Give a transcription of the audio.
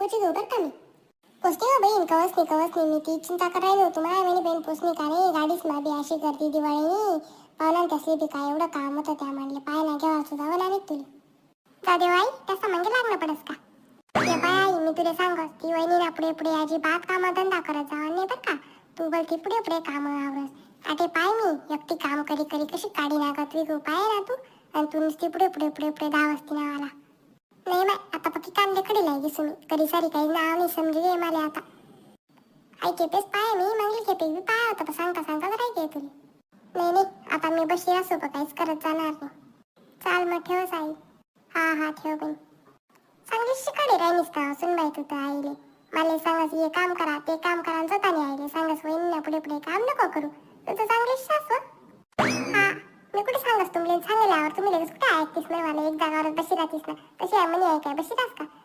महत्वाची घेऊ बरं का मी. पोचते हो बहीण, कवच नाही मी ती चिंता करायला होतो माझ्या म्हणे बहीण पोचणे का रे, गाडीच माबी अशी करते दिवाळीनी. पाहुणा त्यासले बी काय एवढं काम होतं त्या म्हणले पाय ना घ्यावा जावं लागेल तुला. जाऊ आई तसं म्हणजे लागणं पडस का. ये बाय आई मी तुला सांगस ती वहिनी ना पुढे पुढे अजिबात कामधंदा करत जावा नाही बरं का. तू बोलती पुढे पुढे काम आवरस. आता पाय मी एकटी काम करी करी कशी काढी नागत विकू पाय ना तू. आणि तू नुसती पुढे पुढे पुढे पुढे धाव असती नावाला. नाही बाय आता पक्की कांदे कडे लागे सुनी कधी सारी काही नाव नाही समजू ये मला आता. आई खेपेस पाय मी मागली खेपेस बी पाय होता पण सांगता सांगता तर काय तुला. नाही आता मी बशी असो पण काहीच करत जाणार नाही. चाल मग ठेवस आई. हा ठेव बाई. चांगली शिकाडी राही निसता सुनबाई तू तर आईले. मला सांगस हे काम करा ते काम करा आणि स्वतःने आईले सांगस वहिनीला पुढे पुढे काम नको करू. तू तर चांगली सासू. हा मी कुठे सांगस तुम्हाला सांगितल्यावर तुम्ही लगेच कुठे ऐकतीस नाही मला एक जागावर बशी राहतीस ना. तशी आहे म्हणे आहे काय बशी राहस का.